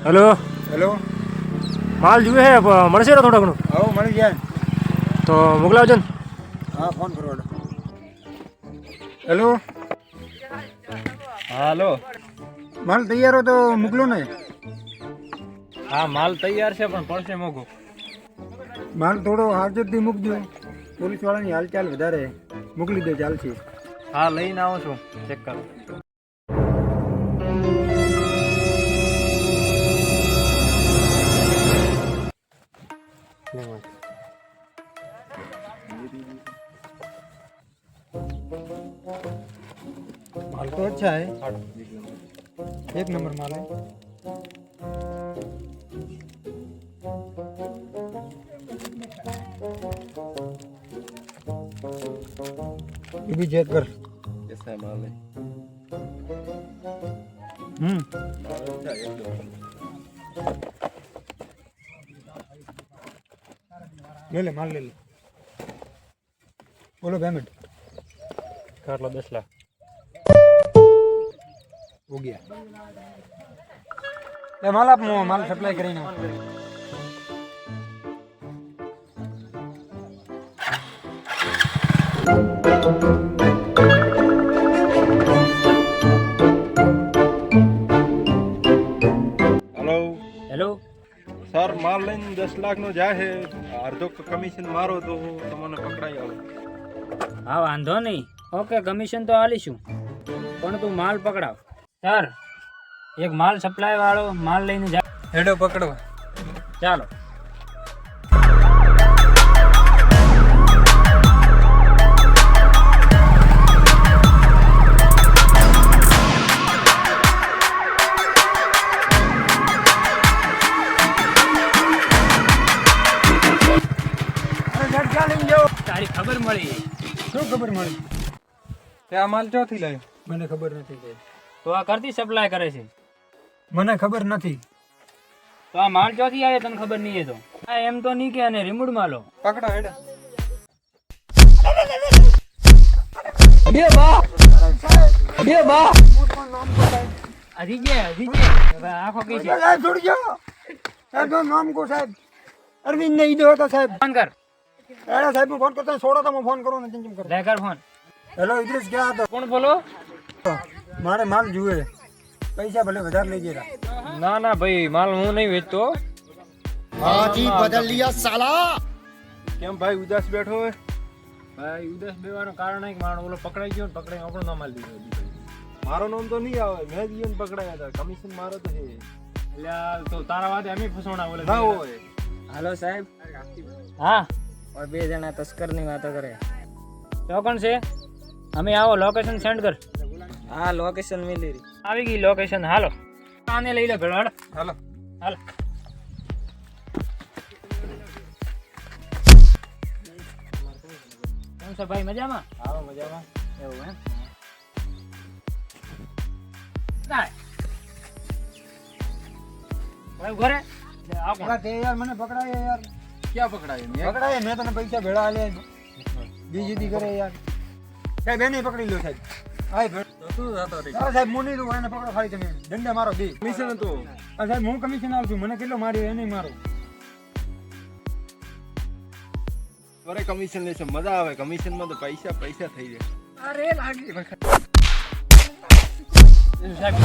Hello hello, માલ જુએ હે મળશે ને થોડા ઘણું? આવો મળી જાય. તો મોકલાવજો ને. હા, ફોન કરો. હેલો, હાલો. માલ તૈયાર હો તો મોકલો ને. હા, માલ તૈયાર છે પણ પડશે મોઘું. માલ થોડો હાજરથી મૂકજો. પોલીસ વાળાની હાલચાલ વધારે મોકલી દે, ચાલશે. હા, લઈને આવો છું, ચેક કરો. माल तो अच्छा है, एक नंबर माल है. ये भी चेक कर. कैसा है माल है? ले ले माल ले ले. बोलो पेमेंट कर लो 10 लाख. हो गया. ये माल आप माल सप्लाई करेंगे. हेलो હેલો, सर, माल લઈને 10 લાખ નો જાય છે. અડધો કમિશન મારો તો તમને પકડાઈ આવો. હા, વાંધો નહીં. ઓકે, કમિશન તો આલીશું, પણ તું માલ પકડાવ. સર, એક માલ સપ્લાય વાળો માલ લઈને જા. हेडो पकड़ो. ચાલો. તારી ખબર મળી? શું ખબર મળી? આ માલ ચોથી લાવ્યો? મને ખબર નથી. તો આ કરતી સપ્લાય કરે છે? મને ખબર નથી. તો આ માલ ચોથી આવે તને ખબર નહીં? એ તો આ એમ તો નહીં કે અને રિમૂડ માલો. પકડો હેડા. હજી હવે આખો કઈ છે? साहब छोड़ जाओ. साहब का नाम को साहब अरविंद नहीं दो होता साहब. ફોન कर. अरे साहब मैं फोन करता हूँ. छोड़ो तो मैं फोन करूँ ना. चिंचिम कर. લે કર ફોન. हेलो इधर क्या आता? કોણ બોલો? मारे माल जुए. पैसा भले વધારે લઈ જરા. ના ના ભાઈ, માલ હું નહીં વેચતો. हाथी बदल लिया साला. કેમ ભાઈ ઉદાસ બેઠો હોય? ભાઈ ઉદાસ બેવાનું કારણ નહીં કે મારો ઓલો પકડાઈ ગયો ને પકડાઈ આપણો નામ આલી દીધો. મારો નામ તો નહીં આવે, મેં જ ઈયોને પકડાયા હતા. કમિશન મારો તો છે. એટલે આ તો તારા વાતે અમે ફસોણા બોલે. ના હોય. હાલો સાહેબ. હા, ઓર બે જણા તસ્કરની વાતો કરે. તો કોણ છે? અમે આવો, લોકેશન સેન્ડ કર. હા, લોકેશન મિલી રહી. આવી ગઈ લોકેશન. હાલો, આને લઈ લે ભેળો. હાલો હાલો. હાલો. કેમ છો ભાઈ, મજામાં? આવો મજામાં. એવું એમ? કાય ભાઈ ઘરે આપણા તે યાર મને પકડાય યાર. ક્યાં પકડાયો? મેં પકડાય. મેં તને પૈસા ભેળા આલ્યા. બીજીદી કરે યાર. સાહેબ એને પકડી લો સાહેબ. હાય ભેળ. તો શું થતો રે? હા સાહેબ મુની દઉં એને પકડો ખાલી તમે. દંડા મારો બે. કમિશન હતું. હા સાહેબ હું કમિશન આવું છું. મને કેટલો માર્યો એને મારો. અરે કમિશન લેશે, મજા આવે. કમિશનમાં તો પૈસા પૈસા થઈ જાય. અરે લાગી સાહેબ